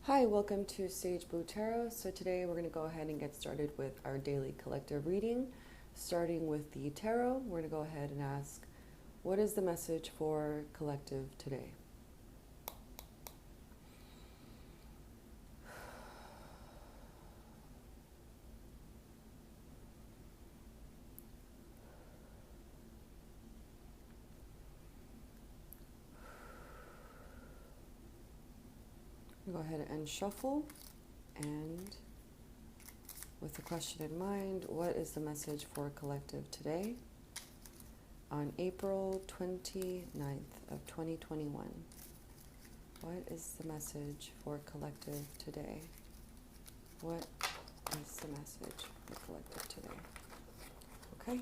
Hi, welcome to Sage Blue Tarot. So today we're going to go ahead and get started with our daily collective reading. Starting with the tarot, we're going to go ahead and ask, what is the message for collective today? Go ahead and shuffle, and with the question in mind, what is the message for collective today on April 29th of 2021? What is the message for collective today? What is the message for collective today? Okay,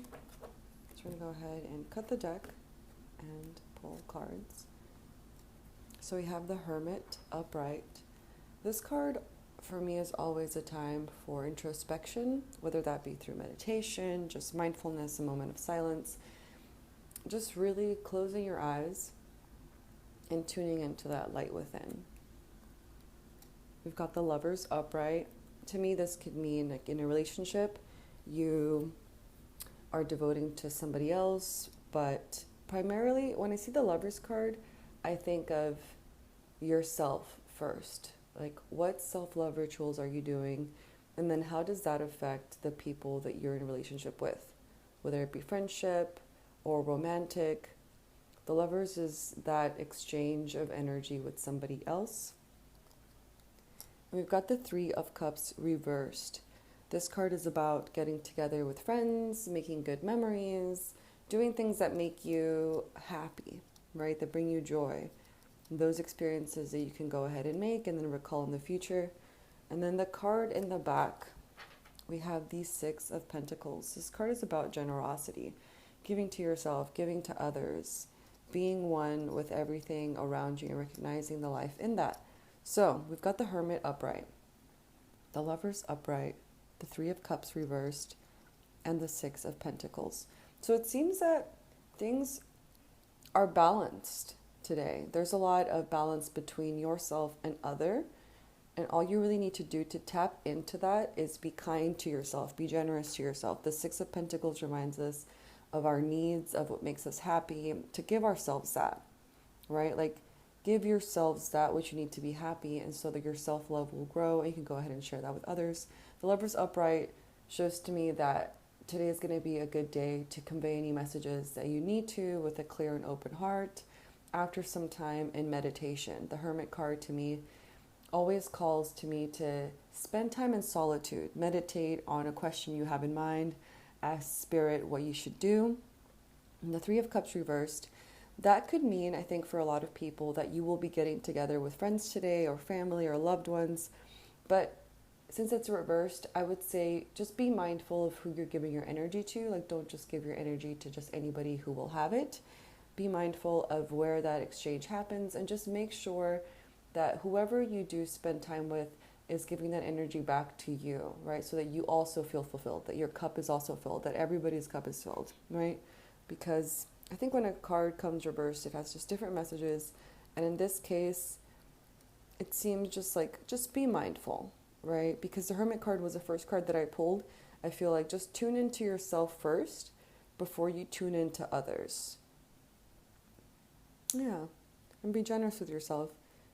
so we're going to go ahead and cut the deck and pull cards. So we have the Hermit upright. This card for me is always a time for introspection, whether that be through meditation, just mindfulness, a moment of silence, just really closing your eyes and tuning into that light within. We've got the Lovers upright. To me, this could mean like in a relationship, you are devoting to somebody else, but primarily when I see the Lovers card, I think of yourself first. Like, what self-love rituals are you doing? And then how does that affect the people that you're in a relationship with? Whether it be friendship or romantic. The Lovers is that exchange of energy with somebody else. And we've got the Three of Cups reversed. This card is about getting together with friends, making good memories, doing things that make you happy, right? That bring you joy. Those experiences that you can go ahead and make and then recall in the future. And then the card in the back, we have the Six of Pentacles. This card is about generosity, giving to yourself, giving to others, being one with everything around you and recognizing the life in that. So we've got the Hermit upright, the Lovers upright, the Three of Cups reversed, and the Six of Pentacles. So it seems that things are balanced today. There's a lot of balance between yourself and other, and all you really need to do to tap into that is be kind to yourself, be generous to yourself. The Six of Pentacles reminds us of our needs, of what makes us happy, to give ourselves that, right? Like, give yourselves that which you need to be happy, and so that your self-love will grow and you can go ahead and share that with others. The Lovers upright shows to me that today is going to be a good day to convey any messages that you need to with a clear and open heart. After some time in meditation, the Hermit card to me always calls to me to spend time in solitude, meditate on a question you have in mind, ask Spirit what you should do. And the Three of Cups reversed, that could mean, I think for a lot of people, that you will be getting together with friends today or family or loved ones. But since it's reversed, I would say just be mindful of who you're giving your energy to. Like, don't just give your energy to just anybody who will have it. Be mindful of where that exchange happens and just make sure that whoever you do spend time with is giving that energy back to you, right? So that you also feel fulfilled, that your cup is also filled, that everybody's cup is filled, right? Because I think when a card comes reversed, it has just different messages. And in this case, it seems just be mindful, right? Because the Hermit card was the first card that I pulled. I feel like just tune into yourself first before you tune into others. Yeah, and be generous with yourself.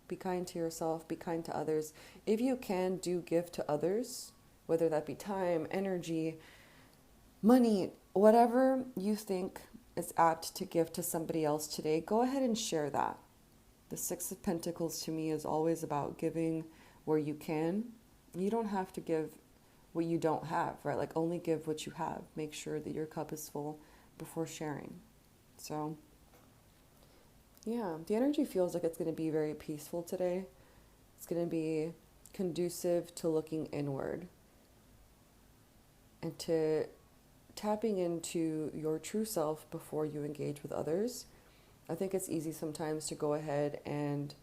Be kind to yourself, be kind to others. If you can, do give to others, whether that be time, energy, money, whatever you think is apt to give to somebody else today, go ahead and share that. The Six of Pentacles to me is always about giving where you can. You don't have to give what you don't have, right? Like, only give what you have. Make sure that your cup is full before sharing. So yeah, the energy feels like it's going to be very peaceful today. It's going to be conducive to looking inward and to tapping into your true self before you engage with others. I think it's easy sometimes to go ahead and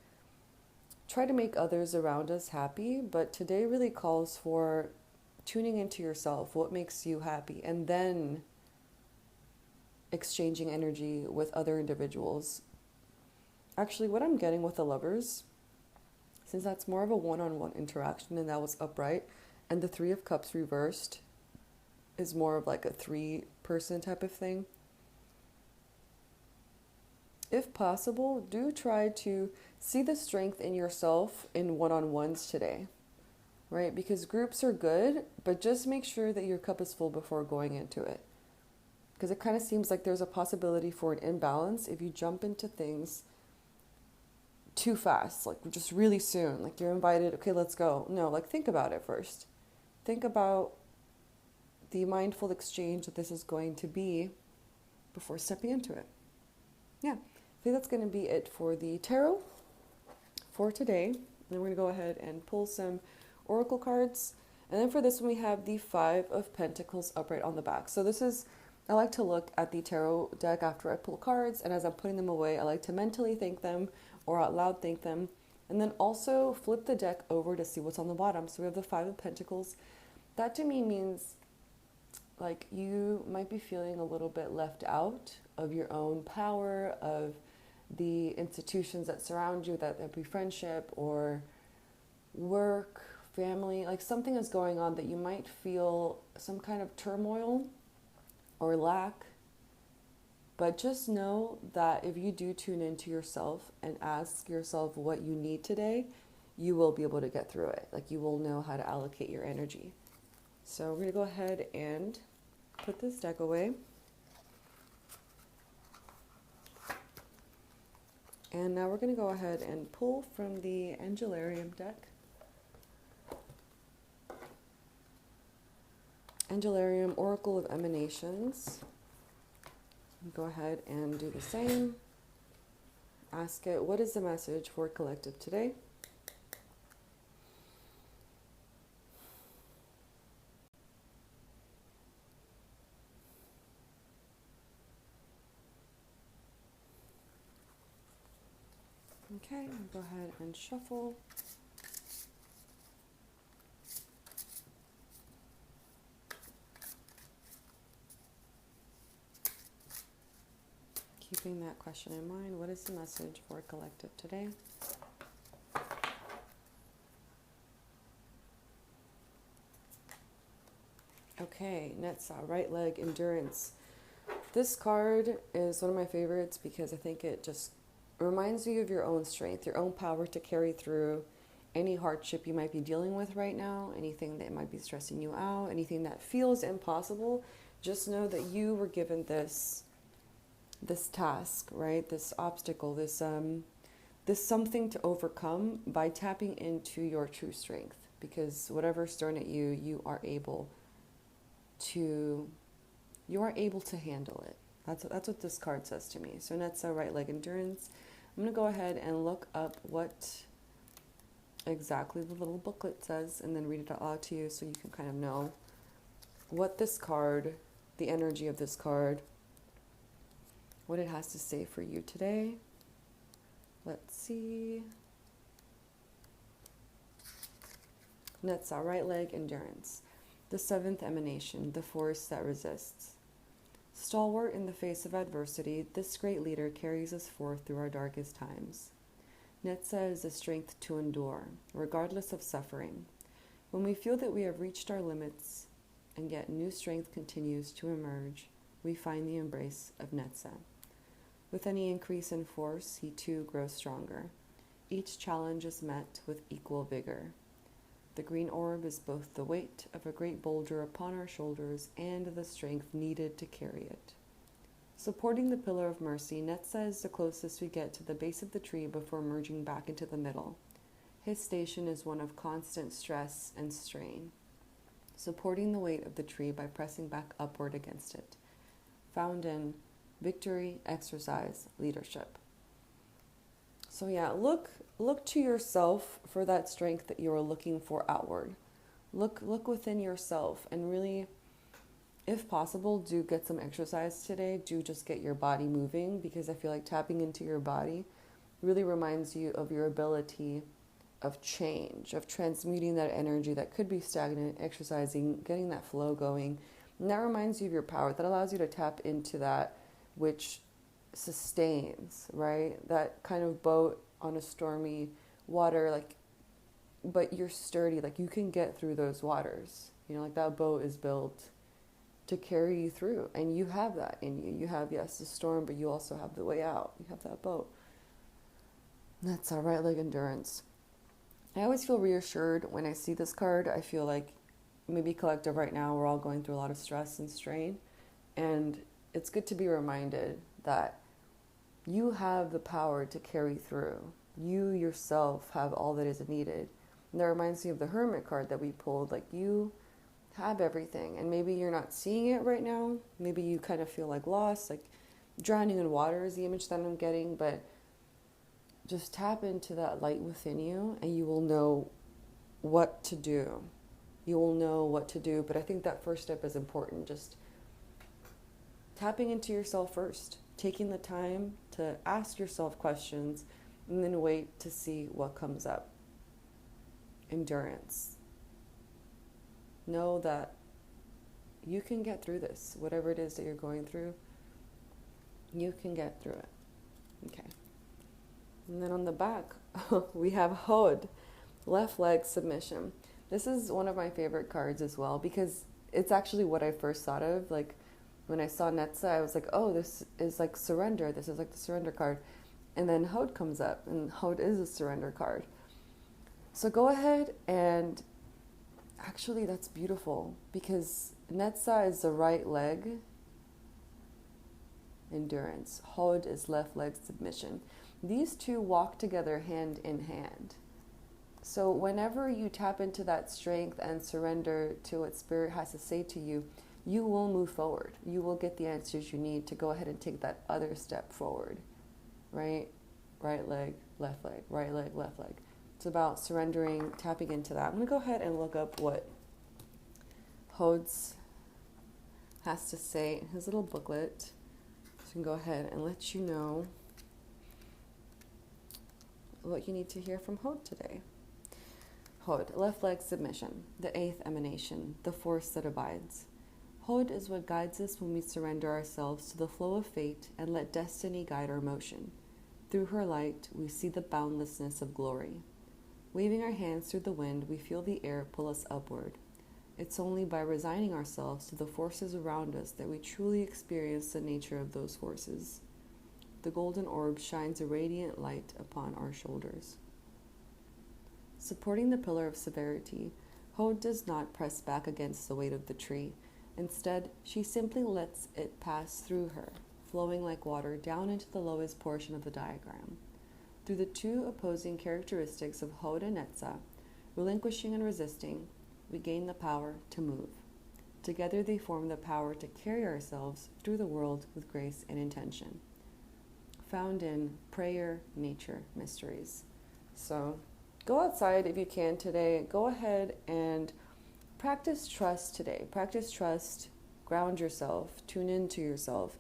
try to make others around us happy, but today really calls for tuning into yourself, what makes you happy, and then exchanging energy with other individuals. Actually, what I'm getting with the Lovers, since that's more of a one-on-one interaction and that was upright, and the Three of Cups reversed is more of like a three-person type of thing. If possible, do try to see the strength in yourself in one-on-ones today, right? Because groups are good, but just make sure that your cup is full before going into it. Because it kind of seems like there's a possibility for an imbalance if you jump into things too fast, like just really soon. Like you're invited, okay, let's go. No, like think about it first. Think about the mindful exchange that this is going to be before stepping into it. Yeah, I think that's going to be it for the tarot for today. And then we're going to go ahead and pull some oracle cards. And then for this one, we have the Five of Pentacles upright on the back. So this is, I like to look at the tarot deck after I pull cards, and as I'm putting them away, I like to mentally thank them or out loud thank them, and then also flip the deck over to see what's on the bottom. So we have the Five of Pentacles. That to me means like you might be feeling a little bit left out of your own power, of the institutions that surround you, that be friendship or work, family, like something is going on that you might feel some kind of turmoil or lack. But just know that if you do tune into yourself and ask yourself what you need today, you will be able to get through it. Like you will know how to allocate your energy. So we're going to go ahead and put this deck away. And now we're going to go ahead and pull from the Angelarium deck. Angelarium Oracle of Emanations. Go ahead and do the same. Ask it, what is the message for collective today? Okay, go ahead and shuffle. Keeping that question in mind, what is the message for collective today? Okay, Netza, right leg endurance. This card is one of my favorites because I think it just reminds you of your own strength, your own power to carry through any hardship you might be dealing with right now, anything that might be stressing you out, anything that feels impossible. Just know that you were given this task, right? This obstacle, this something to overcome by tapping into your true strength, because whatever's thrown at you, you are able to handle it. That's what this card says to me. So that's a right leg endurance. I'm going to go ahead and look up what exactly the little booklet says and then read it out loud to you so you can kind of know what this card, the energy of this card, what it has to say for you today. Let's see. Netza, right leg endurance. The seventh emanation, the force that resists. Stalwart in the face of adversity, this great leader carries us forth through our darkest times. Netza is the strength to endure, regardless of suffering. When we feel that we have reached our limits, and yet new strength continues to emerge, we find the embrace of Netza. With any increase in force, he too grows stronger. Each challenge is met with equal vigor. The green orb is both the weight of a great boulder upon our shoulders and the strength needed to carry it. Supporting the pillar of mercy, Netza is the closest we get to the base of the tree before merging back into the middle. His station is one of constant stress and strain, supporting the weight of the tree by pressing back upward against it. Found in victory, exercise, leadership. So yeah, look to yourself for that strength that you are looking for outward. Look within yourself and really, if possible, do get some exercise today. Do just get your body moving, because I feel like tapping into your body really reminds you of your ability of change, of transmuting that energy that could be stagnant, exercising, getting that flow going. And that reminds you of your power. That allows you to tap into that which sustains, right? That kind of boat on a stormy water, like but you're sturdy. Like, you can get through those waters. You know, like, that boat is built to carry you through, and you have that in you. You have, yes, the storm, but you also have the way out. You have that boat. And that's our right leg endurance. I always feel reassured when I see this card. I feel like maybe collective right now, we're all going through a lot of stress and strain, and it's good to be reminded that you have the power to carry through. You yourself have all that is needed. And that reminds me of the Hermit card that we pulled. Like, you have everything, and maybe you're not seeing it right now. Maybe you kind of feel like lost, like drowning in water is the image that I'm getting, but just tap into that light within you and you will know what to do. You will know what to do, but I think that first step is important. Just tapping into yourself first, taking the time to ask yourself questions, and then wait to see what comes up. Endurance. Know that you can get through this. Whatever it is that you're going through, you can get through it. Okay. And then on the back, we have Hod, left leg submission. This is one of my favorite cards as well, because it's actually what I first thought of. Like, when I saw Netza, I was like, oh, this is like surrender. This is like the surrender card. And then Hod comes up, and Hod is a surrender card. So go ahead and actually, that's beautiful, because Netza is the right leg endurance. Hod is left leg submission. These two walk together hand in hand. So whenever you tap into that strength and surrender to what Spirit has to say to you, you will move forward. You will get the answers you need to go ahead and take that other step forward. Right? Right leg, left leg, right leg, left leg. It's about surrendering, tapping into that. I'm going to go ahead and look up what Hod's has to say in his little booklet. So I can go ahead and let you know what you need to hear from Hod today. Hod, left leg submission, the eighth emanation, the force that abides. Hod is what guides us when we surrender ourselves to the flow of fate and let destiny guide our motion. Through her light, we see the boundlessness of glory. Waving our hands through the wind, we feel the air pull us upward. It's only by resigning ourselves to the forces around us that we truly experience the nature of those forces. The golden orb shines a radiant light upon our shoulders. Supporting the pillar of severity, Hod does not press back against the weight of the tree. Instead, she simply lets it pass through her, flowing like water down into the lowest portion of the diagram. Through the two opposing characteristics of Hod and Netza, relinquishing and resisting, we gain the power to move. Together they form the power to carry ourselves through the world with grace and intention. Found in Prayer, Nature, Mysteries. So go outside if you can today. Go ahead and practice trust today. Practice trust, ground yourself, tune into yourself.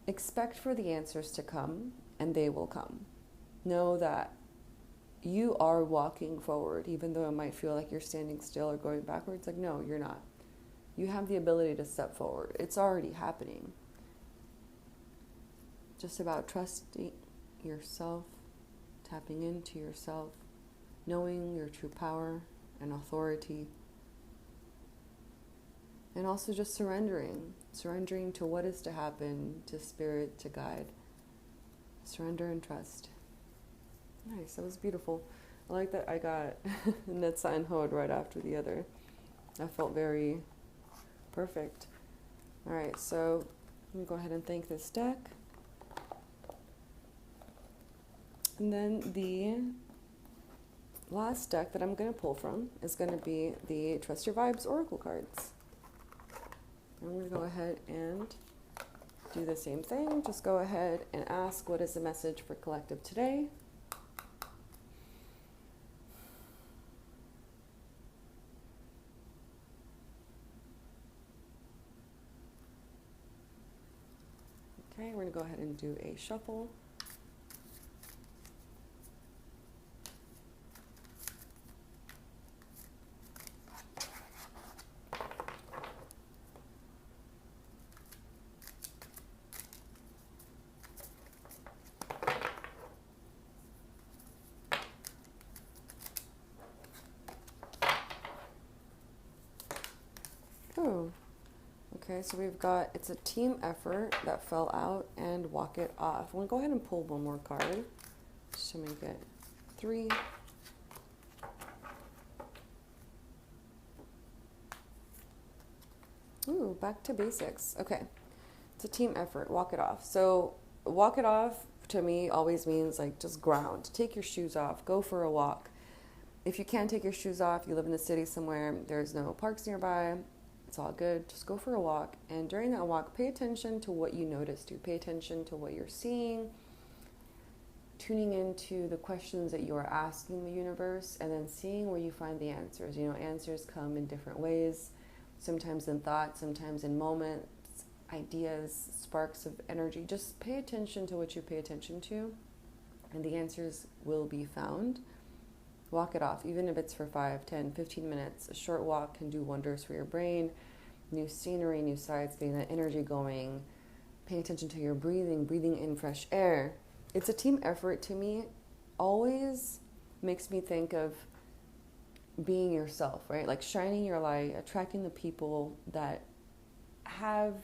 Expect for the answers to come, and they will come. Know that you are walking forward, even though it might feel like you're standing still or going backwards. Like, no, you're not. You have the ability to step forward. It's already happening. Just about trusting yourself, tapping into yourself, knowing your true power and authority, and also just surrendering to what is to happen, to Spirit, to guide. Surrender and trust. Nice, that was beautiful. I like that I got Netza and Hod right after the other. I felt very perfect. All right, so I'm going to go ahead and thank this deck. And then the last deck that I'm going to pull from is going to be the Trust Your Vibes Oracle cards. I'm going to go ahead and do the same thing. Just go ahead and ask, what is the message for collective today? Okay, we're going to go ahead and do a shuffle. Oh, okay, so we've got, it's a team effort that fell out and walk it off. I'm going to go ahead and pull one more card just to make it 3. Ooh, back to basics. Okay, it's a team effort, walk it off. So walk it off to me always means like just ground. Take your shoes off, go for a walk. If you can't take your shoes off, you live in the city somewhere, there's no parks nearby, it's all good. Just go for a walk. And during that walk, pay attention to what you notice. Pay attention to what you're seeing, tuning into the questions that you are asking the universe, and then seeing where you find the answers. You know, answers come in different ways, sometimes in thought, sometimes in moments, ideas, sparks of energy. Just pay attention to what you pay attention to, and the answers will be found. Walk it off, even if it's for 5, 10, 15 minutes. A short walk can do wonders for your brain. New scenery, new sights, getting that energy going. Paying attention to your breathing in fresh air. It's a team effort to me. Always makes me think of being yourself, right? Like shining your light, attracting the people that have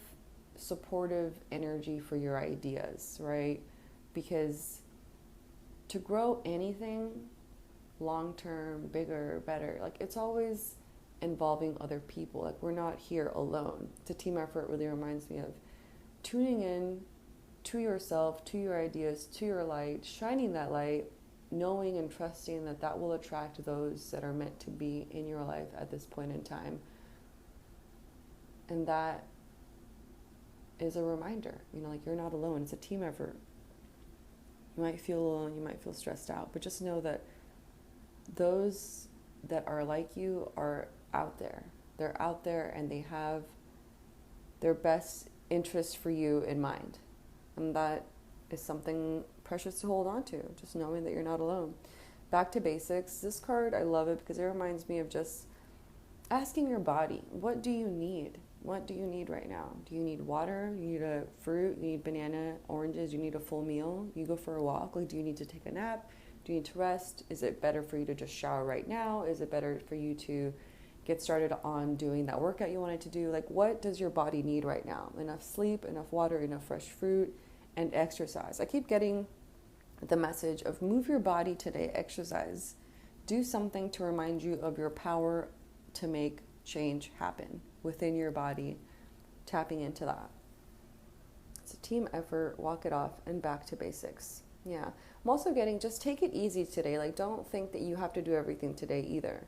supportive energy for your ideas, right? Because to grow anything long-term, bigger, better, like it's always involving other people. Like we're not here alone. It's a team effort. Really reminds me of tuning in to yourself, to your ideas, to your light, shining that light, knowing and trusting that that will attract those that are meant to be in your life at this point in time. And that is a reminder, you know, like you're not alone. It's a team effort. You might feel alone, you might feel stressed out, but just know that those that are like you are out there. They're out there and they have their best interest for you in mind. And that is something precious to hold on to, just knowing that you're not alone. Back to basics. This card, I love it because it reminds me of just asking your body, what do you need? What do you need right now? Do you need water? You need a fruit? You need banana, oranges? You need a full meal? You go for a walk? Like, do you need to take a nap? Do you need to rest? Is it better for you to just shower right now? Is it better for you to get started on doing that workout you wanted to do? Like, what does your body need right now? Enough sleep, enough water, enough fresh fruit, and exercise. I keep getting the message of move your body today, exercise. Do something to remind you of your power to make change happen within your body, tapping into that. It's a team effort, walk it off, and back to basics. Yeah. I'm also getting, just take it easy today. Like, don't think that you have to do everything today either.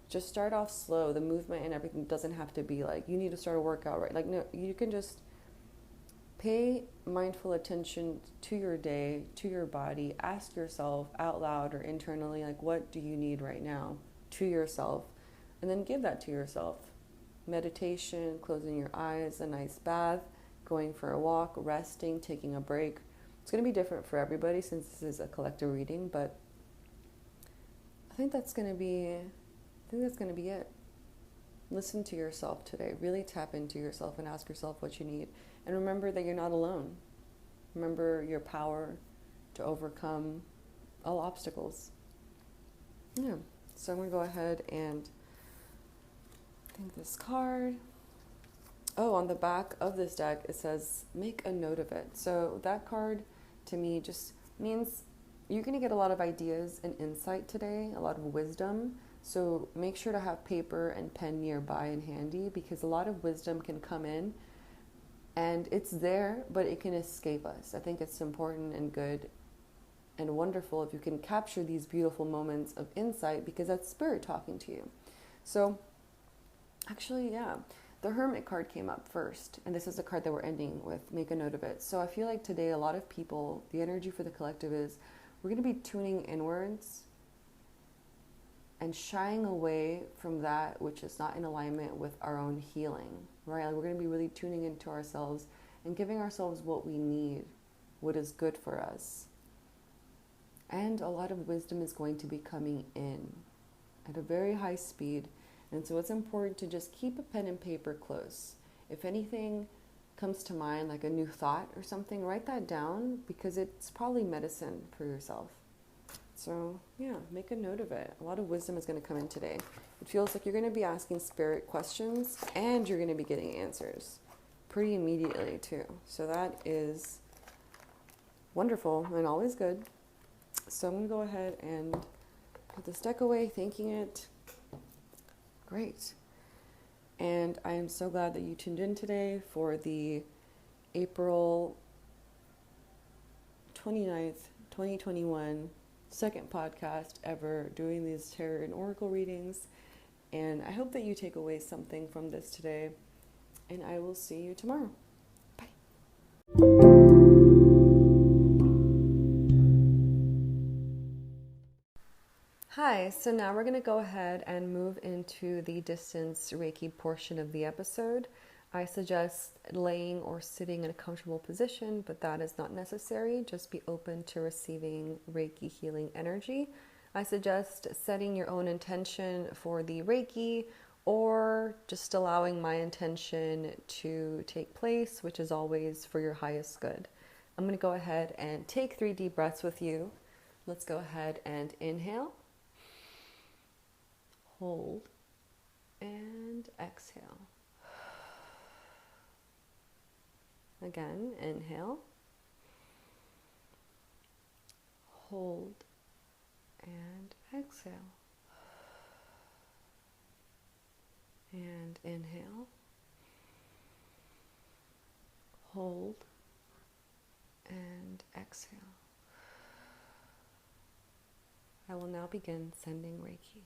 Just start off slow. The movement and everything doesn't have to be like, you need to start a workout, right? Like, no, you can just pay mindful attention to your day, to your body. Ask yourself out loud or internally, like, what do you need right now to yourself? And then give that to yourself. Meditation, closing your eyes, a nice bath, going for a walk, resting, taking a break. It's going to be different for everybody since this is a collective reading, but I think that's going to be it. Listen to yourself today. Really tap into yourself and ask yourself what you need. And remember that you're not alone. Remember your power to overcome all obstacles. Yeah. So I'm going to go ahead and think this card. Oh, on the back of this deck, it says, make a note of it. So that card to me just means you're going to get a lot of ideas and insight today, a lot of wisdom. So make sure to have paper and pen nearby and handy because a lot of wisdom can come in and it's there, but it can escape us. I think it's important and good and wonderful if you can capture these beautiful moments of insight because that's spirit talking to you. So actually, yeah, the Hermit card came up first, and this is the card that we're ending with, make a note of it. So I feel like today a lot of people, the energy for the collective is we're going to be tuning inwards and shying away from that which is not in alignment with our own healing, right? Like we're going to be really tuning into ourselves and giving ourselves what we need, what is good for us. And a lot of wisdom is going to be coming in at a very high speed. And so it's important to just keep a pen and paper close. If anything comes to mind, like a new thought or something, write that down because it's probably medicine for yourself. So yeah, make a note of it. A lot of wisdom is going to come in today. It feels like you're going to be asking spirit questions and you're going to be getting answers pretty immediately too. So that is wonderful and always good. So I'm going to go ahead and put this deck away, thanking it. Great. And I am so glad that you tuned in today for the April 29th, 2021 second podcast ever doing these tarot and oracle readings. And I hope that you take away something from this today. And I will see you tomorrow. Bye. Hi, so now we're going to go ahead and move into the distance Reiki portion of the episode. I suggest laying or sitting in a comfortable position, but that is not necessary. Just be open to receiving Reiki healing energy. I suggest setting your own intention for the Reiki or just allowing my intention to take place, which is always for your highest good. I'm going to go ahead and take 3 deep breaths with you. Let's go ahead and inhale, hold, and exhale. Again, inhale, hold, and exhale. And inhale, hold, and exhale. I will now begin sending Reiki.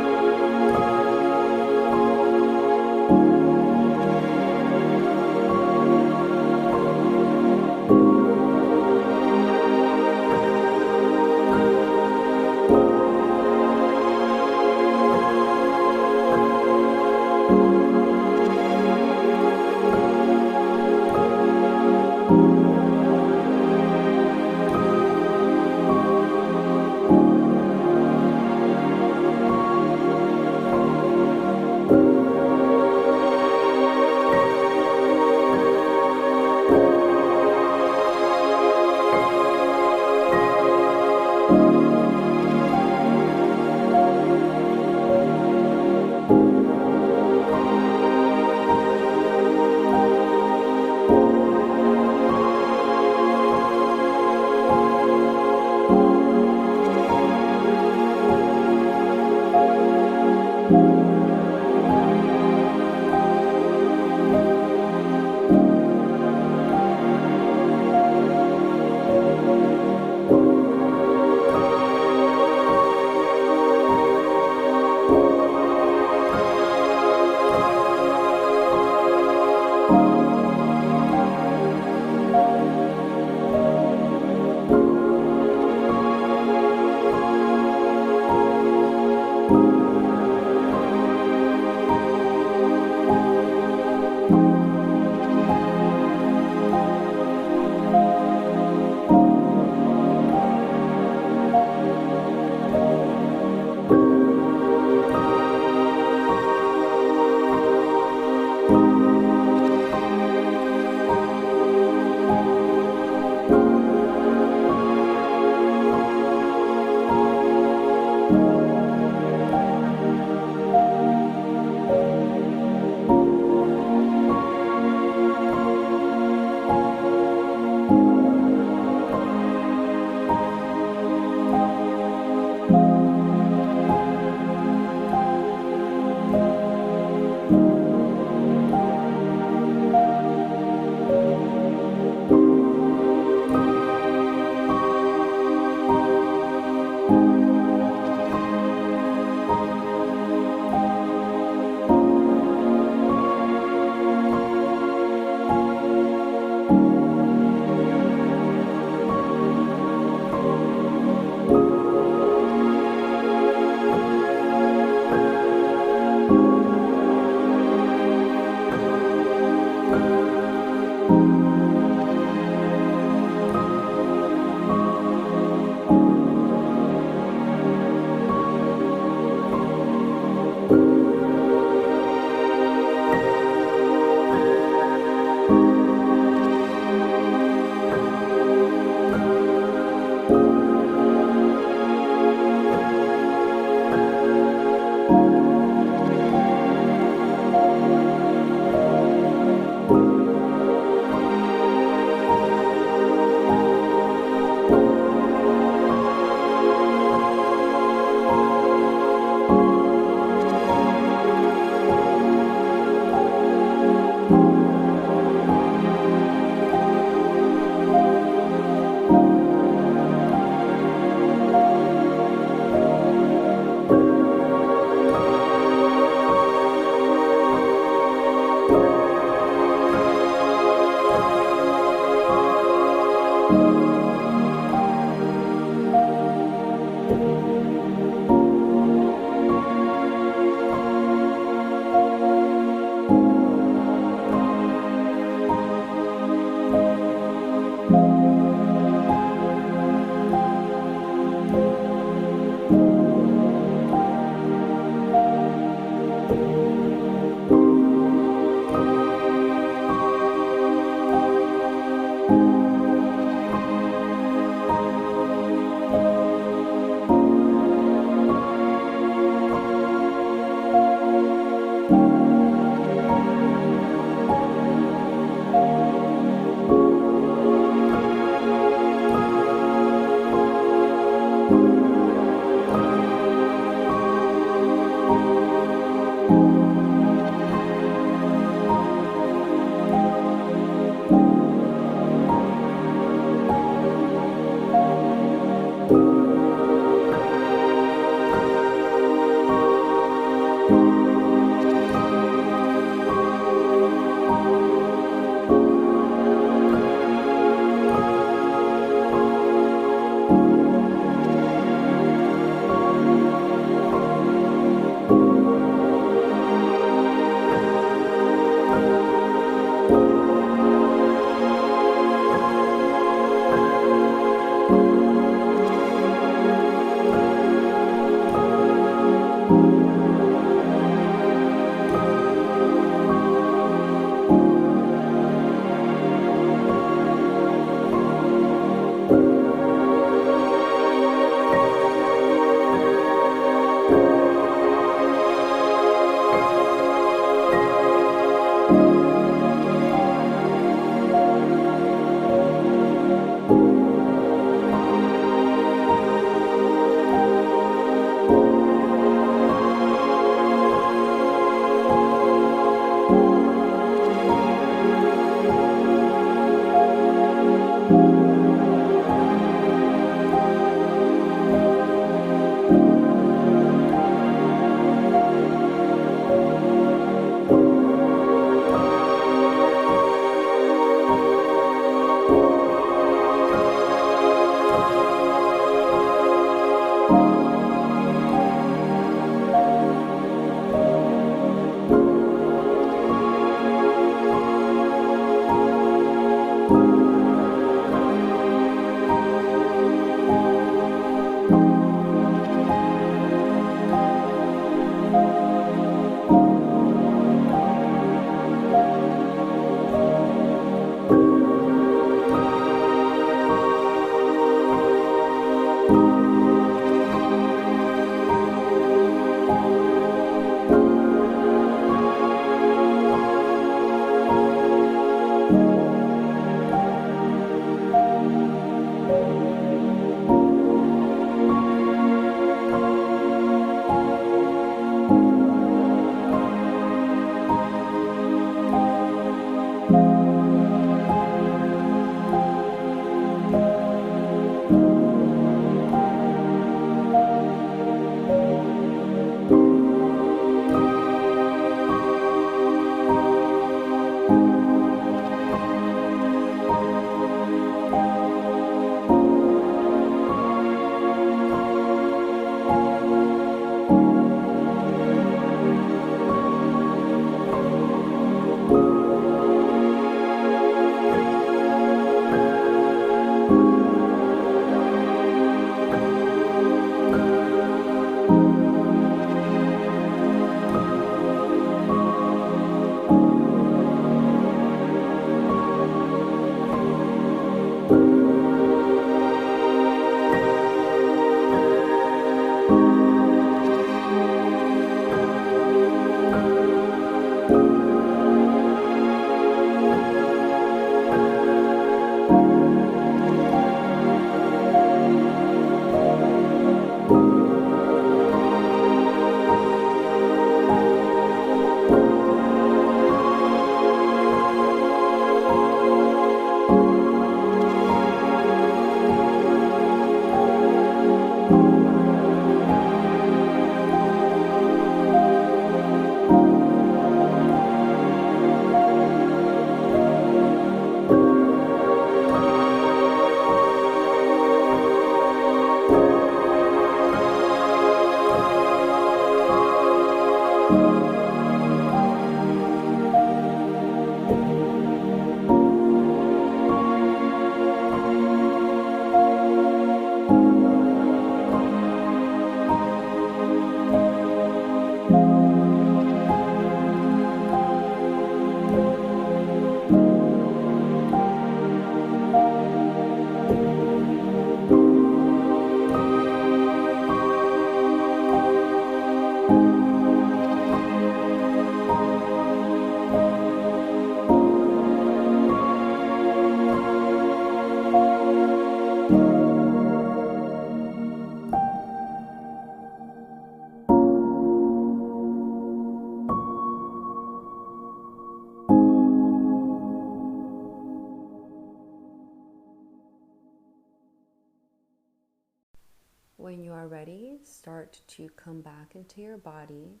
When you are ready, start to come back into your body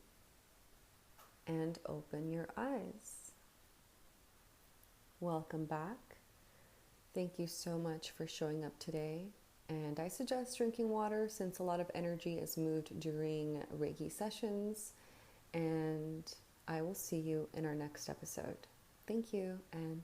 and open your eyes. Welcome back. Thank you so much for showing up today. And I suggest drinking water since a lot of energy is moved during Reiki sessions. And I will see you in our next episode. Thank you, and